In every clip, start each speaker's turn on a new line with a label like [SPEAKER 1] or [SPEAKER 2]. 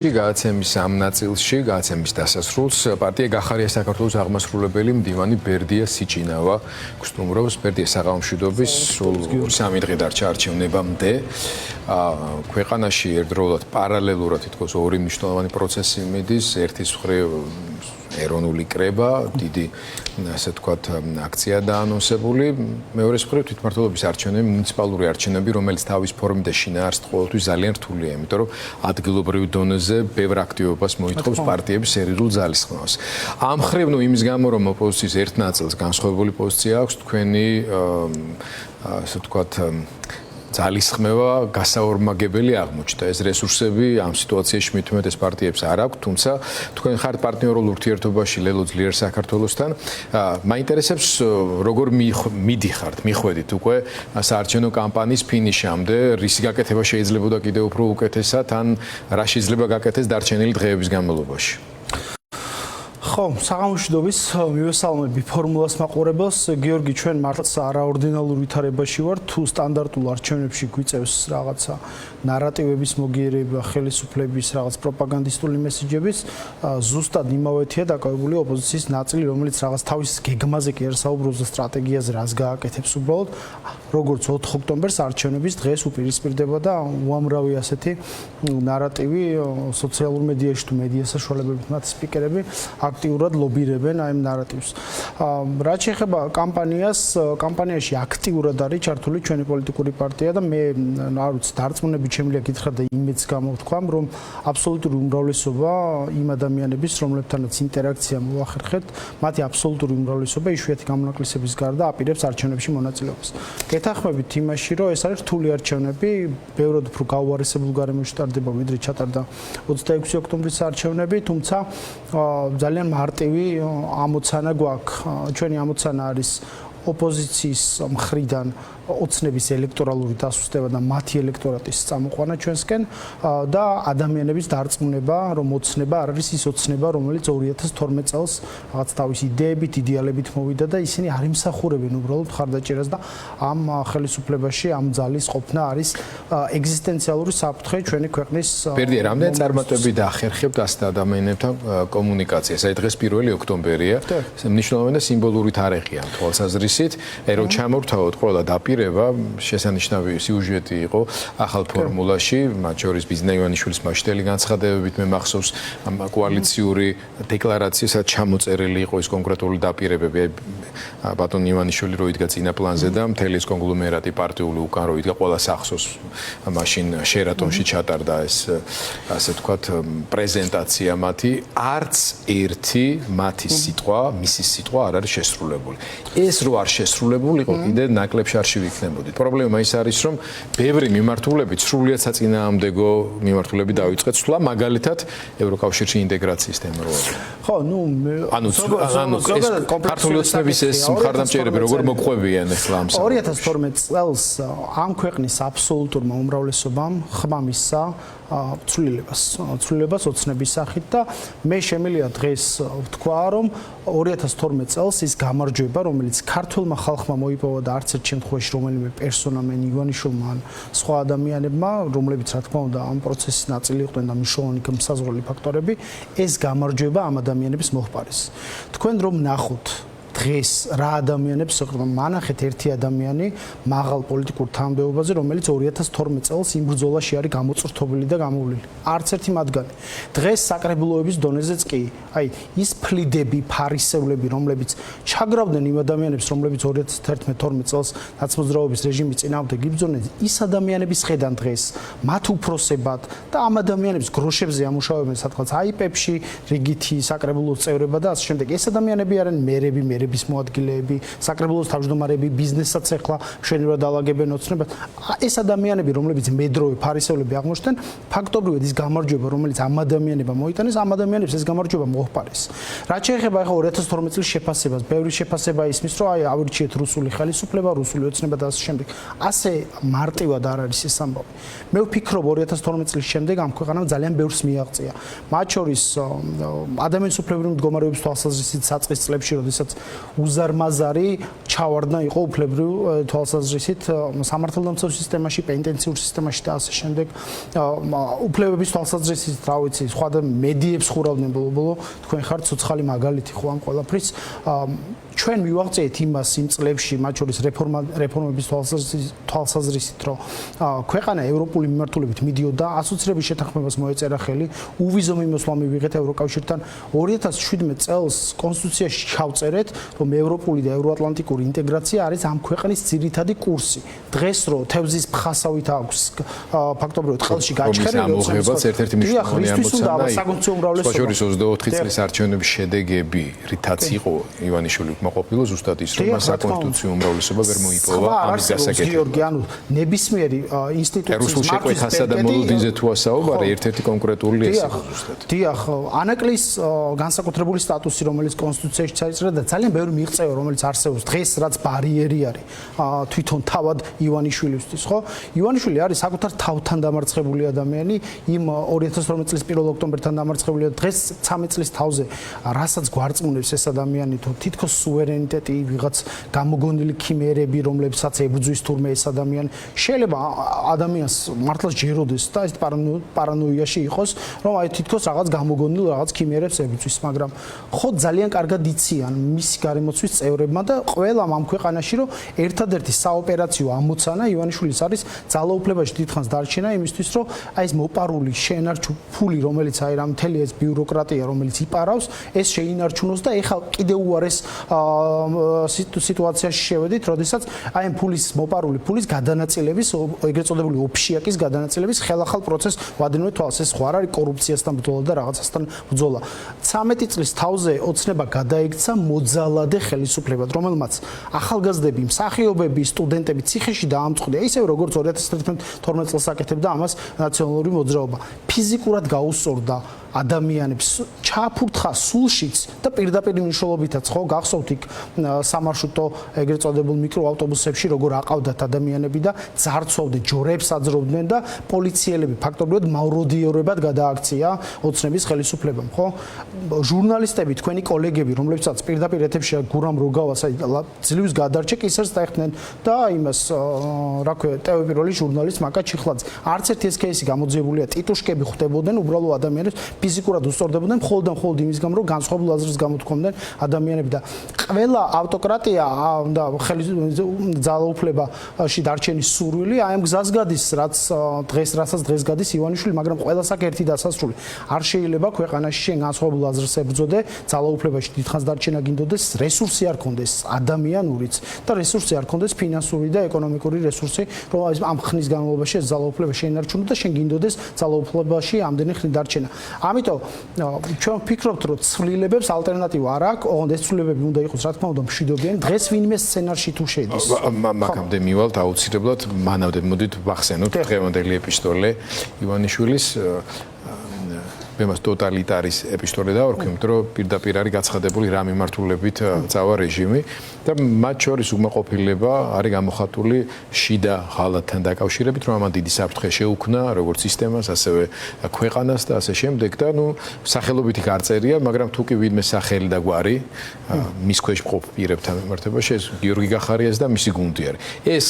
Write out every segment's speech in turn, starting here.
[SPEAKER 1] გააცემის ამ ნაწილში, გააცემის დასასრულს პარტია გახარია საქართველოს აღმასრულებელი მდივანი ბერდია სიჭინავა გსტუმრობს ბერდია საღამოშვიდობის სულ 3 დღე დარჩა არჩევნებამდე. ქვეყანაში ერთდროულად პარალელურად თითქოს ორი მნიშვნელოვანი პროცესი მიდის, ერთის მხრივ ეროვნული კრება, დიდი ასე ვთქვათ აქცია დაანონსებული, მეორეს მხრივ თვითმმართველობის არჩევნები, მუნიციპალური არჩევნები, რომელიც თავის ფორმით და შინაარსით ყოველთვის ძალიან რთულია, იმიტომ რომ ადგილობრივ დონეზე ბევრ აქტივობას მოითხოვს პარტიების სერიოზულ ძალისხმევას. ამ მხრივ იმის გამო რომ ოპოზიციის ერთ ნაწილს განსხვავებული პოზიცია აქვს, თქვენი ასე ვთქვათ ძალისხმევა გასაორმაგებელი აღმოჩნდა. ეს რესურსები ამ სიტუაციაში მithumet ეს პარტიებს არ აქვს, თუმცა თქვენ ხართ პარტნიორულ ურთიერთობაში ლელო ძლიერ საქართველოსთან. მაინტერესებს როგორ მიხვედით უკვე საარჩევნო კამპანიის ფინიშამდე, რისი გაკეთება შეიძლებოდა კიდევ უფრო უკეთესად, ან რა შეიძლება გაკეთდეს დარჩენილი დღეების განმავლობაში.
[SPEAKER 2] ხო, საღამოშვიდობის მივესალმები ფორმულას მაყურებელს. გიორგი, ჩვენ მართლაც არაორდინალურ ვითარებაში ვართ, თუ სტანდარტულ არჩევნებში გვიწევს რაღაცა ნარატივების მოგიერება, ხელისუფლების რაღაც პროპაგანდისტული მესიჯების, ზუსტად იმავეთია დაკავებული ოპოზიციის ნაწილი, რომელიც რაღაც თავის გეგმაზე კი არ საუბრობს და სტრატეგიაზე რას გააკეთებს უბრალოდ, როგორც 4 ოქტომბერს არჩევნების დღეს უპირისპირდება და უამრავი ასეთი ნარატივი სოციალურ მედიაში თუ მედია საშუალებებით მათ სპიკერები აქტიურად ლობირებენ აი ამ ნარატივს. რაც შეეხება კამპანიაში აქტიურად არის ჩართული ჩვენი პოლიტიკური პარტია და მე არ ვიცი დარწმუნებით შემიძლია გითხრათ და იმედს გამოვთქვამ, რომ აბსოლუტური უმრავლესობა იმ ადამიანების, რომლებთანაც ინტერაქცია მოახერხეთ, მათი აბსოლუტური უმრავლესობა იშვიათი გამონაკლისების გარდა აპირებს არჩევნებში მონაწილეობას. გეთანხმებით იმაში, რომ ეს არის რთული არჩევნები, ბევრად უფრო გაუარესებულ გარემოში ტარდება, ვიდრე ჩატარდა 26 ოქტომბრის არჩევნები, თუმცა ძალიან მარტივი ამოცანა გვაქვს. ჩვენი ამოცანა არის ოპოზიციის მხრიდან ოცნების ელექტორალური დასუსტება და მათი ელექტორატის წამოყვანა ჩვენსკენ და ადამიანების დარწმუნება, რომ ოცნება არ არის ის ოცნება, რომელიც 2012 წელს რაღაც თავის იდეებით, იდეალებით მოვიდა და ისინი არ იმსახურებენ უბრალოდ მხარდაჭერას და ამ ხელისუფლებაში ამ ძალის ყოფნა არის ეგზისტენციალური საფრთხე ჩვენი ქვეყნის.
[SPEAKER 1] ბერდია, რამდენი წარმატებით ახერხებთ ასეთ ადამიანებთან კომუნიკაციას? აი დღეს 1 ოქტომბერია, მნიშვნელოვანი და სიმბოლური თარიღია თვალსაზრისით, რომ ჩამორთავოთ ყველა დაპირება შესანიშნავი სიუჟეტი იყო ახალ ფორმულაში, მათ შორის ბიზნა ივანიშვილის მასშტაბელი განცხადებებით მე მახსოვს კოალიციური დეკლარაციასაც ჩამოწერილი იყო ეს კონკრეტული დაპირებები. ბატონ ივანიშვილი რო იდგა წინა პლანზე და მთელი ეს კონგლომერატი პარტიული უკან რო იდგა ყველა სახსოვს მაშინ შერატონში ჩატარდა ეს ასე ვთქვათ პრეზენტაცია მათი, არც ერთი მათი სიტყვა, მისი სიტყვა არ არის შესრულებული. ეს რო არ შესრულებულიყო, კიდე ნაკლებში არ შევიქნებოდით. პრობლემა ის არის, რომ ბევრი მიმართულებით სრულიად საწინააღმდეგო მიმართულებით დაიწყეთ სვლა, მაგალითად ევროკავშირში ინტეგრაციის თემა რო არის.
[SPEAKER 2] ხო,
[SPEAKER 1] ქართული ოცნების ეს მხარდამჭერები როგორ მოყვებიან ახლა ამ
[SPEAKER 2] 2012 წელს ამ ქვეყნის აბსოლუტურმა უმრავლესობამ ხმა მისცა ცვლილებას ოცნების სახით და მე შემიძლია დღეს ვთქვა, რომ 2012 წელს ის გამარჯვება, რომელიც ქართულმა ხალხმა მოიპოვა და არც ერთ შემთხვევაში რომელიმე პერსონამ ივანიშვილმა ან სხვა ადამიანებმა, რომლებიც რა თქმა უნდა ამ პროცესის ნაწილი იყვნენ და მნიშვნელოვანი მსაზღვრელი ფაქტორები, ეს გამარჯვება ამ ადამიანების მოჰყარეს. თქვენ რომ ნახოთ დღეს რა ადამიანებს მანახეთ ერთი ადამიანი მაღალ პოლიტიკურ თანამდებობაზე, რომელიც 2012 წელს იმ ბრძოლაში არის გამოწვრთობილი და გამოვლილი. არც ერთი მათგანი. დღეს საკრებულოების დონეზეც კი, აი ის ფლიდები, ფარისევლები, რომლებიც ჩაგრავდნენ იმ ადამიანებს, რომლებიც 2011-12 წელს ნაცმოძრაობის რეჟიმის წინააღმდეგ იბრძოდნენ, ის ადამიანების ხედან დღეს მათ უფროსებად და ამ ადამიანებს გროშებზე ამუშავებენ, სადღაც აიპებში, რიგითი საკრებულოს წევრება და ასე შემდეგ. ეს ადამიანები არიან მერები მოადგილეები, საკრებულოს თავმჯდომარეები, ბიზნესაც ახლა მშვენივრად ალაგებენ ოცნებას. ეს ადამიანები, რომლებიც მედროვე ფარისევლები აღმოჩნდნენ, ფაქტობრივად ის გამარჯვება, რომელიც ამ ადამიანებმა მოიტანეს, ამ ადამიანებს ეს გამარჯვება მოჰყარეს. რაც შეეხება ახლა 2012 წლის შეფასებას, ბევრი შეფასება ისმის, რომ აი ავირჩიეთ რუსული ხელისუფლება, რუსული ოცნება და ასე შემდეგ. ასე მარტივად არ არის ეს ამბავი. მე ვფიქრობ 2012 წლის შემდეგ ამ ქვეყანამ ძალიან ბევრს მიაღწია. მათ შორის ადამიანის უფლებრივი მდგომარეობის თვალსაზრისით საწყის წლებში, როდესაც უზარმაზარი ჩავარდნა იყო უფლებრივ თვალსაზრისით სამართალდამცავ სისტემაში, პენიტენციურ სისტემაში და ასე შემდეგ. უფლებების თვალსაზრისით, რა ვიცი, სხვა და მედიებს ხურავდნენ ბოლო-ბოლო, თქვენ ხართ ცოცხალი მაგალითი ხო ამ ყველაფრის. ჩვენ მივაღწიეთ იმას იმ წლებში, მათ შორის რეფორმების თვალსაზრისით, რომ ქვეყანა ევროპული მიმართულებით მიდიოდა, ასოცირების შეთანხმებას მოეწერა ხელი, უვიზო მიმოსვლა მივიღეთ ევროკავშირთან. 2017 წელს კონსტიტუციაში ჩავწერეთ, რომ ევროპული და ევროატლანტიკური ინტეგრაცია არის ამ ქვეყნის ძირითადი კურსი. დღეს რო თევზის ფხასავით აქვს ფაქტობრივად ხელში გაჩხერილი
[SPEAKER 1] ამოღებაც ერთ-ერთი მნიშვნელოვანი ამოცანა
[SPEAKER 2] იყო.
[SPEAKER 1] სხვა შორის 24 წლის არჩევნების შედეგები, რითაც იყო ივანიშვილი ყოფილა ზუსტად ის, რომ მას საკონსტიტუციო უმრავლესობა ვერ მოიპოვა ამის გასაკეთებლად. გიორგი, ანუ ნებისმიერი ინსტიტუციის
[SPEAKER 2] მართვისა
[SPEAKER 1] და მოლოდინზე თუ ასაუბარი, ერთ-ერთი კონკრეტული ეს იყო ზუსტად.
[SPEAKER 2] დიახ, ანაკლის განსაკუთრებული სტატუსი, რომელიც კონსტიტუციაში ჩაიწერა და ძალიან ბევრი მიღწევა, რომელიც არსებობს დღეს, რაც ბარიერი არის თვითონ თავად ივანიშვილისთვის, ხო? ივანიშვილი არის საკუთარ თავთან დამარცხებული ადამიანი, იმ 2012 წლის 1 ოქტომბერთან დამარცხებული და დღეს 13 წლის თავზე, რასაც გვარწმუნებს ეს ადამიანი, თუ თითქოს სუვერენიტეტი, ვიღაც გამოგონილი ქიმერები, რომლებსაც ებრძვის თურმე ეს ადამიანი, შეიძლება ადამიანს მართლაც ჯეროდეს და ეს პარანოიაში იყოს, რომ აი თითქოს რაღაც გამოგონილ რაღაც ქიმერებს ებრძვის, მაგრამ ხო ძალიან კარგად იციან მისი გარემოცვის წევრებმა და ყველამ ამ ქვეყანაში, რომ ერთადერთი საოპერაციო ამოცანა ივანიშვილის არის ძალაუფლებაში დიდხანს დარჩენა იმისთვის, რომ აი ეს მოპარული შეენარჩუნებული, რომელიც აი რა მთელი ეს ბიუროკრატია, რომელიც იპარავს, ეს შეინარჩუნოს და ეხლა კიდევ უარეს სიტუაციაში შევედით, როდესაც აი ამ ფულის მოპარული ფულის გადანაწილების, ეგრეთ წოდებული ოფშიაკის გადანაწილების ხელახალ პროცესს ვადევნებთ თვალს, ეს ხო არ არის კორუფციასთან ბრძოლა და რაღაცასთან ბრძოლა. 13 წლის თავზე ოცნება გადაიქცა მოძალადე ხელისუფლებად, რომელმაც ახალგაზრდები, მსახიობები, სტუდენტები ციხეში დაამწყვდია, ისევ როგორც 2012 წელს აკეთებდა ამას ნაციონალური მოძრაობა. ფიზიკურად გაუსწორდა ადამიანებს, ჩააფურთხა სულშიც და პირდაპირ მნიშვნელობითაც ხო გახსოვთ იქ სამარშრუტო ეგრეთ წოდებულ მიკროავტობუსებში როგორ აყავდათ ადამიანები და ძარცვავდნენ, ჯორებს აძროვდნენ და პოლიციელები ფაქტობრივად მავროდიორებად გადააქცია ოცნების ხელისუფლებამ, ხო? ჟურნალისტები, თქვენი კოლეგები, რომლებსაც პირდაპირ ეთერში გურამ როგავას აი ძლივს გადარჩე კისერს დაეხდნენ და იმას რა ქვია, ტევ პირველი ჟურნალისტ მაკა ჩიხლაძე. არც ერთი ეს кейსი გამოძიებულია, ტიტუშკები ხვდებოდნენ უბრალო ადამიანებს ფიზიკურად უსწორდებოდნენ მხოლოდ იმის გამო, რომ განსხვავებულ აზრს გამოთქვამდნენ ადამიანები და ყველა ავტოკრატია და ძალაუფლებაში დარჩენის სურვილი აი ამ გზას გადის, რასაც დღეს გადის ივანიშვილი, მაგრამ ყველას აქ ერთი დასასრული. არ შეიძლება ქვეყანაში შენ განსხვავებულ აზრს ებრძოდე, ძალაუფლებაში დიდხანს დარჩენა გინდოდეს, რესურსი არ ქონდეს ადამიანურიც და რესურსი არ ქონდეს ფინანსური და ეკონომიკური რესურსი, რომ ამ ხნის განმავლობაში ეს ძალაუფლება შეინარჩუნო და შენ გინდოდეს ძალაუფლებაში ამდენი ხნით დარჩენა. ამიტომ ჩვენ ვფიქრობთ, რომ ცვლილებებს ალტერნატივა არ აქვს, ოღონდ ეს ცვლილებები უნდა იყოს, რა თქმა უნდა, მშვიდობიანი. დღეს ვინმე სცენარში თუ შედის.
[SPEAKER 1] მაგამდე მივალთ აუცილებლად, მანამდე მოდით ვახსენოთ დღევანდელი ეპისტოლე ივანიშვილის მემას ტოტალიტარის ეპისტოლე დავარქვი, იმიტომ რომ პირდაპირ არის გაცხადებული რა მიმართულებით წავა რეჟიმი და მათ შორის უკმაყოფილება არის გამოხატული შიდა ღალატთან დაკავშირებით, რომ ამან დიდი საფრთხე შეუქმნა როგორც სისტემას, ასევე ქვეყანას და ასე შემდეგ და ნუ სახელობითი გარწერია, მაგრამ თუ კი ვინმე სახელი და გვარი მის ქვეშ მყოფ პირებთან მიმართებაში, ეს გიორგი გახარიას და მისი გუნდი არის. ეს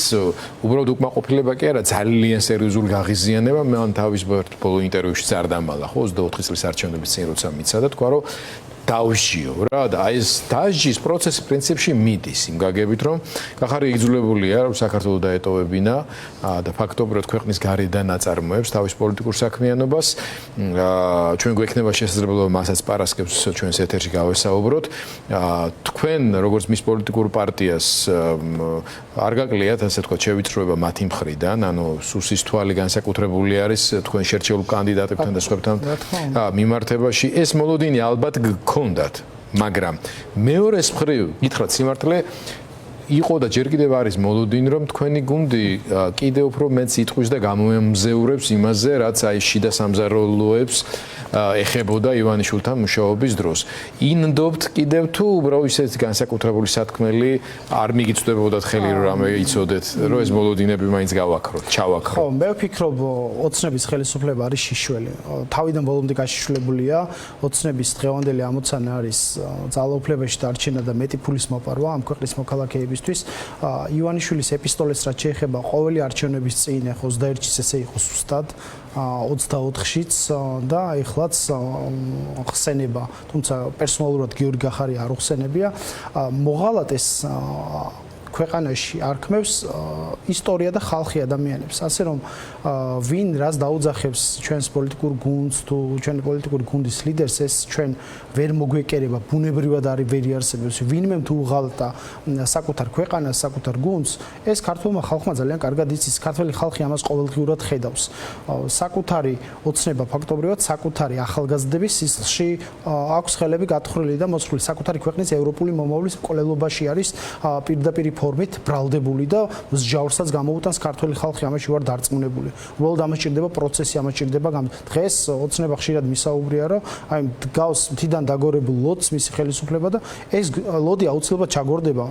[SPEAKER 1] უბრალოდ უკმაყოფილება კი არა, ძალიან სერიოზული გაღიზიანება, მან თავის ბოლო ინტერვიუში წარდამალა, ხო, 24 წლის არჩევნების წინ როცა მიცა და თქვა, რომ დავსჯიო რა და აი ეს დასჯის პროცესი პრინციპში მიდის იმ გაგებით, რომ გახარია იძულებულია რომ საქართველოს დაეტოვებინა და ფაქტობრივად ქვეყნის გარედან აწარმოებს თავის პოლიტიკურ საქმიანობას. ჩვენ გვექნება შესაძლებლობა მასაც პარასკევს ჩვენს ეთერში გავესაუბროთ. თქვენ როგორც მის პოლიტიკურ პარტიას არ გაკლიათ ასე თქვა შევიწროება მათი მხრიდან, ანუ სუსის თვალი განსაკუთრებული არის თქვენ შერჩეულ კანდიდატებთან და სხვებთან მიმართებაში. ეს მოლოდინი ალბათ გქონდათ, მაგრამ მეორეს მხრივ გითხრათ სიმართლე იყო და ჯერ კიდევ არის მოლოდინი, რომ თქვენი გუნდი კიდევ უფრო მეტს იტყვის და გამოემზეურებს იმაზე, რაც აი შიდა სამზარეულოებს ეხებოდა ივანიშვილთან მუშაობის დროს. ინდობთ კიდევ თუ უბრალოდ ისეთ განსაკუთრებული სათქმელი არ მიგიწვდებოდათ ხელი რომ რამე იცოდეთ, რომ ეს მოლოდინები მაინც გავაქროთ, ჩავაქროთ.
[SPEAKER 2] ხო, მე ვფიქრობ, ოცნების ხელისუფლება არის შიშველი. თავიდან ბოლომდე გაშიშვლებულია, ოცნების დღევანდელი ამოცანა არის ძალაუფლებაში დარჩენა და მეტი ფულის მოპარვა ამ ქვეყნის მოქალაქეებისთვის. ივანიშვილის ეპისტოლეს რაც შეეხება ყოველი არჩევნების წინ, ახლა 21-ში ესე იყო სუსტად, 24-შიც და ეხლაც ხსენება, თუმცა პერსონალურად გიორგი გახარი არ უხსენებია. მოღალატეს ქვეყანაში არქმევს ისტორია და ხალხი ადამიანებს. ასე რომ ვინ რას დაუძახებს ჩვენს პოლიტიკურ გუნდს თუ ჩვენი პოლიტიკური გუნდის ლიდერს, ეს ჩვენ ვერ მოგვეკერება, ბუნებრივად არის ვერ იარსებებს. ვინმე თუ უღალატა საკუთარ ქვეყანას, საკუთარ გუნდს, ეს ქართულმა ხალხმა ძალიან კარგად იცის. ქართველი ხალხი ამას ყოველდღიურად ხედავს. საკუთარი ოცნება ფაქტობრივად საკუთარი ახალგაზრდების სისხლში აქვს ხელები გათხრილი და მოსხლული. საკუთარი ქვეყნის ევროპული მომავლის მკვლელობაში არის პირდაპირ ფორმით ბრალდებული და მსჯავრსაც გამოუტანს ქართული ხალხი, ამაში ვარ დარწმუნებული. უბრალოდ ამას ჭირდება პროცესი, ამას ჭირდება დღეს ოცნება ხშირად მისაუბრია, რომ აი გავს მთიდან დაგორებულ ლოდს მისი ხელისუფლება და ეს ლოდი აუცილებლად ჩაგორდება.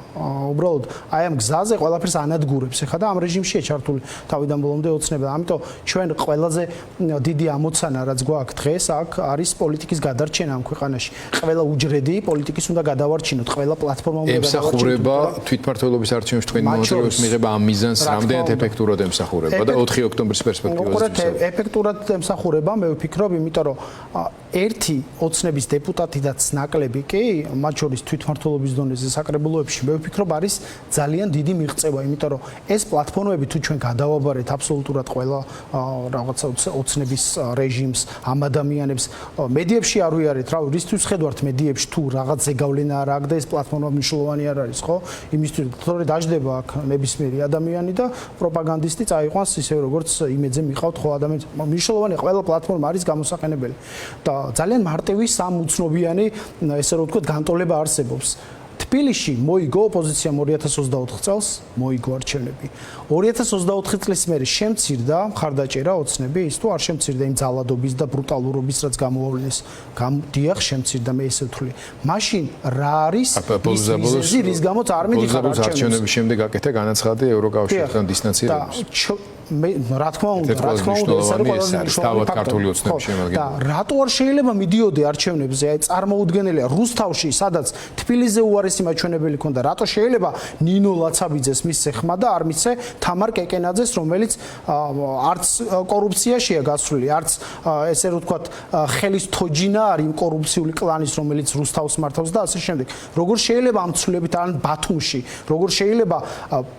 [SPEAKER 2] უბრალოდ აი ამ გზაზე ყველაფერს ანადგურებს. ეხლა და ამ რეჟიმშია ჩართული თავიდან ბოლომდე ოცნება. ამიტომ ჩვენ ყველაზე დიდი ამოცანა რაც გვაქვს დღეს აქ არის პოლიტიკის გადარჩენა ამ ქვეყანაში. ყველა უჯრედი პოლიტიკის უნდა გადავარჩინოთ, ყველა პლატფორმა უნდა
[SPEAKER 1] გადავარჩინოთ. ემსახურება თვითმმართველობის არჩევნებში თქვენი მონაწილეობის მიღება ამ მიზანს რამდენად ეფექტურად ემსახურება და 4 ოქტომბრის პერსპექტივაზე.
[SPEAKER 2] ეფექტურად ემსახურება, მე ვფიქრობ, იმიტომ რომ ერთი ოცნების დეპუტატიდაც ნაკლები კი, მათ შორის თვითმმართველობის დონეზე საკრებულოებში, მე ვფიქრობ არის ძალიან დიდი მიღწევა, იმიტომ რომ ეს პლატფორმები თუ ჩვენ გადავაბარეთ აბსოლუტურად ყველა რაღაცა ოცნების რეჟიმს, ამ ადამიანებს, მედიებში არ ვიარეთ, რა რისთვის ხედავთ მედიებში თუ რაღაც ზეგავლენა არ აქვს და ეს პლატფორმა მნიშვნელოვანი არ არის, ხო? იმისთვის თორე დაждდება აქ ნებისმიერი ადამიანი და პროპაგანდისტი წაიყვანს ისე როგორც იმედზე მიყავთ ხო ადამიანს. მნიშვნელოვანია ყველა პლატფორმა არის გამოსაყენებელი და ძალიან მარტივი სამუცნობიანი ესე რომ ვთქვათ განტოლება არსებობს. თბილისში მოიგო ოპოზიციამ 2024 წელს მოიგო არჩევნები. 2024 წლის მერე შემცირდა მხარდაჭერა ოცნების თუ არ შემცირდა იმ ძალადობის და ბრუტალურობის რაც გამოავლინეს. დიახ, შემცირდა მე ესე ვთვლი. მაშინ რა არის ის რის გამოც არ მიდიხარ
[SPEAKER 1] არჩევნების შემდეგ აკეთა განაცხადი ევროკავშირთან დისტანცირების.
[SPEAKER 2] რა თქმა უნდა, ეს არის
[SPEAKER 1] თავად ქართული ოცნების შემადგენელი.
[SPEAKER 2] და რატო არ შეიძლება მიდიოდი არჩევნებზე? აი წარმოუდგენელია რუსთავში, სადაც თბილისზე უარესი მაჩვენებელი ქონდა. რატო შეიძლება ნინო ლაცაბიძეს მისცე ხმა და არ მისცე თამარ კეკენაძეს, რომელიც არც კორუფციაშია გასული, არც ესე რომ ვთქვათ, ხელის თოჯინა არის იმ კორუფციული კლანის, რომელიც რუსთავს მართავს და ასე შემდეგ. როგორ შეიძლება ამ ცვლილებით ან ბათუმში, როგორ შეიძლება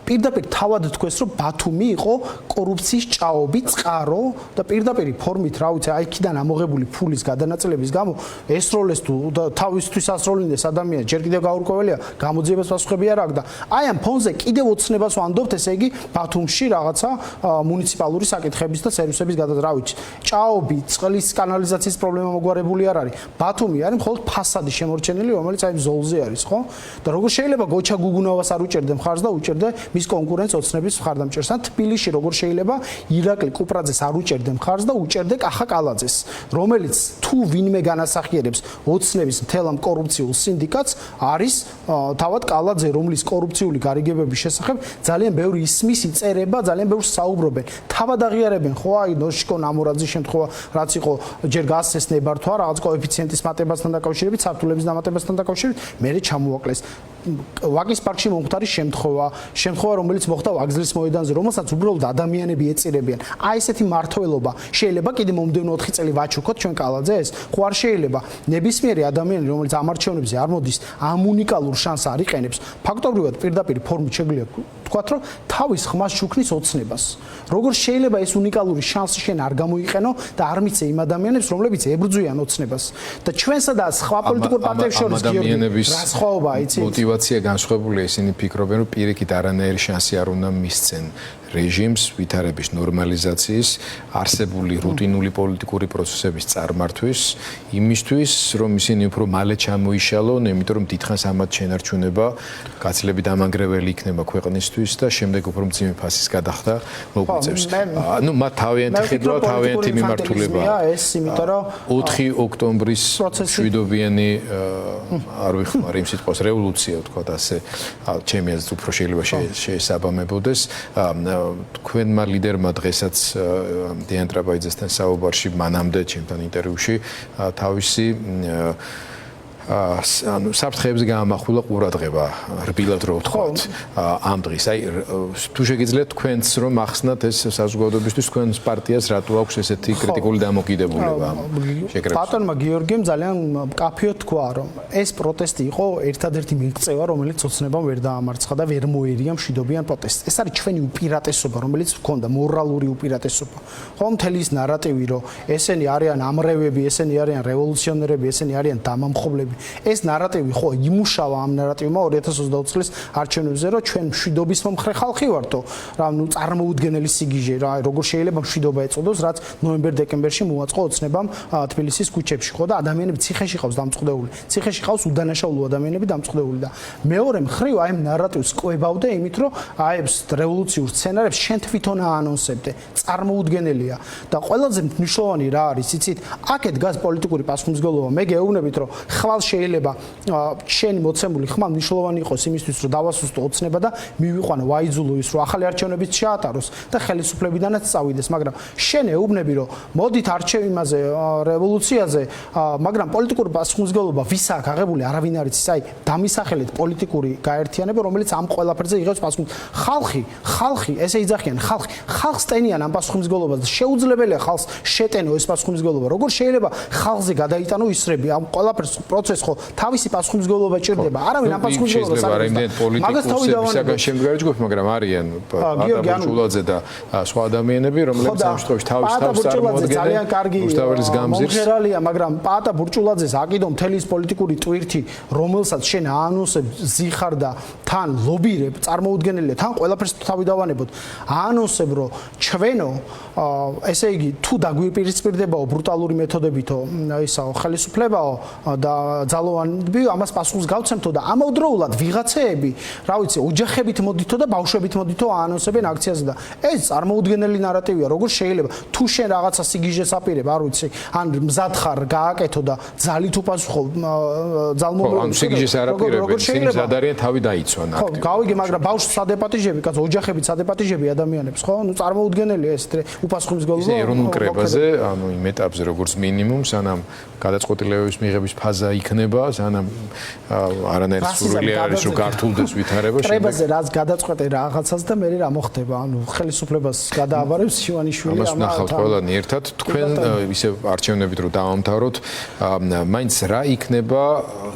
[SPEAKER 2] პირდაპირ თავად თქვეს, რომ ბათუმი იყო კორუფციის ჭაობი, წყარო და პირდაპირ ფორმით, რა ვიცი, აი იქიდან ამოღებული ფულის გადანაწილების გამო ესროლეს თუ თავისთვის ასროლინდეს ადამიანს, ჯერ კიდევ გაურკვეველია, გამოძიებას პასუხები არ აქვს და აი ამ ფონზე კიდევ ოცნებას ვანდობთ, ესე იგი ბათუმში რაღაცა მუნიციპალური საკითხების და სერვისების გადაწყდა, რა ვიცი, ჭაობი, წყლის კანალიზაციის პრობლემა მოგვარებული არ არის. ბათუმი არის მხოლოდ ფასადი შემორჩენილი, რომელიც აი ზოლზე არის, ხო? და როგორ შეიძლება გოჩა გუგუნავას არ უჭერდე მხარს და უჭერდე მის კონკურენტს ოცნების მხარდამჭერს. ან თბილისში როგორ შეიძლება ირაკლი კუპრაძეს არ უჭერდე მხარს და უჭერდე კახა კალაძეს, რომელიც თუ ვინმე განასახიერებს ოცნების მთელ ამ კორუფციულ სინდიკატს არის თავად კალაძე, რომლის კორუფციული გარიგებების შესახებ ძალიან ბევრი ისმის, იწერება, ძალიან ბევრს საუბრობენ. თავად აღიარებენ, ხო, აი ნოშიკო ნამორაძის შემთხვევა, რაც იყო ჯერ გასცეს ნებართვა რაღაც კოეფიციენტის მატებასთან დაკავშირებით, საფრთხილების დამატებასთან დაკავშირებით, მერე ჩამოაკლეს. ვაკის პარკში მომხდარი შემთხვევა, რომელიც მოხდა ვაგზლის მოედანზე, რომელსაც უბრალოდ ადამიანები ეწირებიან. აი ესეთი მართლობა შეიძლება კიდე მომდევნო 4 წელი ვაჩუქოთ ჩვენ კალაძეს? ხო არ შეიძლება. ნებისმიერი ადამიანი, რომელიც ამ არჩევნებზე არ მოდის, ამ უნიკალურ შანსს არ იყენებს, ფაქტობრივად პირდაპირ ფორმით შეგვიძლია ვთქვათ, რომ თავის ხმას შუქნის ოცნებას. როგორ შეიძლება ეს უნიკალური შანსი შენ არ გამოიყენო და არ მიცე იმ ადამიანებს, რომლებიც ებრძვიან ოცნებას? და ჩვენსა და სხვა პოლიტიკურ პარტიებს შორის
[SPEAKER 1] ადამიანების
[SPEAKER 2] რა სხვაობაა, იცით?
[SPEAKER 1] მოტივაცია განსხვავებულია, ისინი ფიქრობენ, რომ პირიქით არანაირი შანსი არ უნდა მისცენ. რეჟიმს, ვითარების ნორმალიზაციის, არსებული რუტინული პოლიტიკური პროცესების წარმართვის, იმისთვის, რომ ისინი უფრო მალე ჩამოიშალონ, იმიტომ რომ დიდხანს ამათ შენარჩუნება გაცილებით ამანგრეველი იქნება ქვეყნისთვის და შემდეგ უფრო მძიმე ფასის გადახდა მოგვიწევს. ნუ მათ თავიანთი ხედვა, თავიანთი მიმართულება.
[SPEAKER 2] ეს იმიტომ რომ
[SPEAKER 1] 4 ოქტომბრის მშვიდობიანი არ ვიხმარ იმ სიტყვას რევოლუცია ვთქვათ ასე ჩემი აზრით უფრო შეიძლება შეესაბამებოდეს თქვენმა ლიდერმა დღესაც დიან ტრაპაიძესთან საუბარში მანამდე ჩემთან ინტერვიუში თავისი ანუ საფრთხეებზე გაამახვილა ყურადღება რბილად რო ვთქვათ ამ დღის აი თუ შეგიძლიათ თქვენც რომ ახსნათ ეს საზოგადოებისთვის თქვენს პარტიას რატო აქვს ესეთი კრიტიკული დამოკიდებულება შეკრებას
[SPEAKER 2] ბატონმა გიორგიმ ძალიან მკაფიოდ თქვა რომ ეს პროტესტი იყო ერთადერთი მიღწევა რომელიც ოცნებამ ვერ დაამარცხა და ვერ მოერია მშვიდობიან პროტესტს ეს არის ჩვენი უპირატესობა რომელიც გვქონდა მორალური უპირატესობა ხო მთელი ის ნარატივი რომ ესენი არიან ამრევები ესენი არიან რევოლუციონერები ესენი არიან დამამხობლები ეს ნარატივი ხო იმუშავა ამ ნარატივმა 2020 წლის არჩევნებზე რომ ჩვენ მშვიდობის მომხრე ხალხი ვართ რა ნუ წარმოუდგენელი სიგიჟე რა როგორ შეიძლება მშვიდობა ეწოდოს რაც ნოემბერ-დეკემბერში მოაწყო ოცნებამ თბილისის ქუჩებში ხო და ადამიანები ციხეში ყავს დამწყდეული ციხეში ყავს უდანაშაულო ადამიანები დამწყდეული და მეორე მხრივ აი ამ ნარატივს კვებავდა იმით რომ აი ეს რევოლუციურ სცენარებს შენ თვითონ აანონსებდე წარმოუდგენელია და ყველაზე მნიშვნელოვანი რა არის იცით აქეთ გას პოლიტიკური პასუხისმგებლობა მე გეუბნებით რომ ხვალ შეიძლება შენი მოცემული ხმა მნიშვნელოვანი იყოს იმისთვის რომ დავასუსტო ოცნება და მივიყვანო ვაიძულო ის რომ ახალი არჩევნებიც შეატაროს და ხელისუფლებიდანაც წავიდეს მაგრამ შენ ეუბნები რომ მოდით არჩევნებზე რევოლუციაზე მაგრამ პოლიტიკური პასუხისმგებლობა ვის აქვს აღებული არავინ არ იცის აი დამისახელეთ პოლიტიკური გაერთიანება რომელიც ამ ყველაფერზე იღებს პასუხისმგებლობას ხალხი ესე იძახიან ხალხს ტენიან ამ პასუხისმგებლობას და შეუძლებელია ხალხს შეტენო ეს პასუხისმგებლობა როგორ შეიძლება ხალხზე გადაიტანო ისრები ამ ყველაფერს პროცესს ხო თავისი პასუხისმგებლობა ჭირდება არავინ ამ პასუხისმგებლობას არ აქვს
[SPEAKER 1] მაგას თავი დავანებო შემდგარი ჯგუფი მაგრამ არიან ატა ბურჭულაძე და სხვა ადამიანები რომლებიც ამ შემთხვევაში თავის თავს წარმოადგენენ
[SPEAKER 2] ძალიან კარგი
[SPEAKER 1] რუსთაველის გამზირს
[SPEAKER 2] მომღერალია მაგრამ პატა ბურჭულაძეს აკიდო მთელი პოლიტიკური ტვირთი რომელსაც შენ აანონსებ ზიხარ და თან ლობირებ წარმოუდგენელია თან ყველაფერს თავი დავანებოთ აანონსებ რომ ჩვენო ესე იგი თუ დაგვიპირისპირდებაო ბრუტალური მეთოდებითო ისაო ხელისუფლებაო და ძალოვანები ამას პასუხს გავცემთო და ამავდროულად ვიღაცეები რა ვიცი ოჯახებით მოდითო და ბავშვებით მოდითო აანონსებენ აქციაზე და ეს წარმოუდგენელი ნარატივია როგორ შეიძლება თუ შენ რაღაცა სიგიჟეს აპირებ არ ვიცი ან მზად ხარ გააკეთო და ძალით უპასუხო ძალმომრობლებს
[SPEAKER 1] ან სიგიჟეს არ აპირებენ ისინი მზად არიან თავი დაიცვან აქტივურად
[SPEAKER 2] ხო გავიგე მაგრამ ბავშვს სადეპატიჟები კაც ოჯახებით სადეპატიჟები ადამიანებს ხო ნუ წარმოუდგენელია ეს უპასუხისმგებლობა
[SPEAKER 1] ისე ეროვნულ კრებაზე ანუ იმ ეტაპზე როგორც მინიმუმ სანამ გადაწყვეტილებების მიღების ფაზა იქნება სანამ არანაირი სურვილი არის რომ გართულდეს ვითარება
[SPEAKER 2] კრებაზე რაც გადაწყვეტე რაღაცას და მე რა მოხდება ანუ ხელისუფლებას გადააბარებს შივანიშვილი
[SPEAKER 1] ამას ნახავთ ყველანი ერთად თქვენ ისე არჩევნებით რომ დავამთავროთ მაინც რა იქნება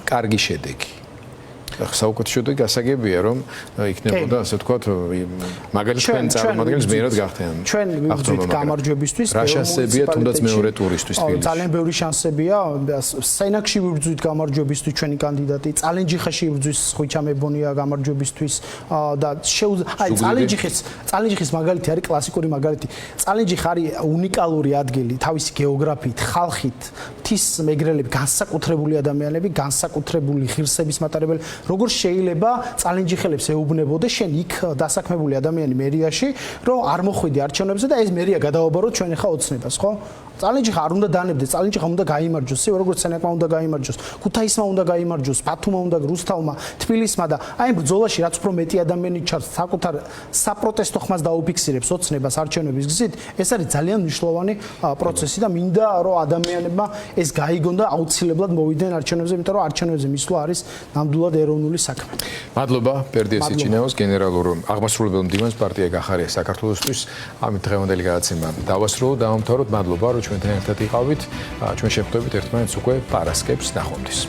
[SPEAKER 1] კარგი შედეგი საუკეთესო გასაგებია რომ იქნებოდა ასე ვთქვათ მაგალითად თქვენ წარმომადგენლებს მეერად გახდნენ
[SPEAKER 2] ჩვენ ვიბრძვით გამარჯვებისთვის
[SPEAKER 1] რა შანსებია თუნდაც მეორე ტურისთვის თბილისში
[SPEAKER 2] ძალიან ბევრი შანსებია სენაკში ვიბრძვით გამარჯვებისთვის ჩვენი კანდიდატი წალენჯიხაში ვიბრძვის ხვიჩა მებონია გამარჯვებისთვის და აი წალენჯიხის მაგალითი არის კლასიკური მაგალითი წალენჯიხი არის უნიკალური ადგილი თავისი გეოგრაფიით ხალხით მთის მეგრელები განსაკუთრებული ადამიანები განსაკუთრებული ღირსების მატარებელი როგორ შეიძლება წალენჯიხელებს ეუბნებოდე შენ იქ დასაქმებული ადამიანი მერიაში რომ არ მოხვიდი არჩევნებზე და ეს მერია გადააბარო ჩვენ ხა ოცნებას ხო წალენჯიხა არ უნდა დანებდეს წალენჯიხა უნდა გაიმარჯოს როგორც სენაკმა უნდა გაიმარჯოს ქუთაისმა უნდა გაიმარჯოს ბათუმმა უნდა რუსთავმა თბილისმა და აი ამ ბრძოლაში რაც უფრო მეტი ადამიანი ჩარს საკუთარ საპროტესტო ხმას დაუფიქსირებს ოცნებას არჩევნების გზით ეს არის ძალიან მნიშვნელოვანი პროცესი და მინდა რომ ადამიანებმა ეს გაიგონ და აუცილებლად მოვიდნენ არჩევნებზე იმიტომ რომ არჩევნებზე მისვლა არის ნამდვილად ეროვნული საქმე
[SPEAKER 1] მადლობა პერდია სიჩინაოს გენერალურ აღმასრულებელ მდივანს პარტია გახარია საქართველოსთვის ამით დღევანდელი გადაცემა დავასრულოთ დავამთავროთ მადლობა რომ ჩვენთან ერთად იყავით ჩვენ შევხვდებით ერთმანეთს უკვე პარასკევს ნახვამდის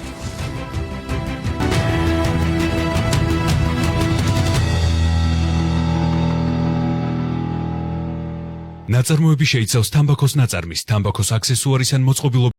[SPEAKER 3] ნაწარმოები შეიცავს თამბაქოს ნაწარმის, თამბაქოს აქსესუარის ან მოწყობილობის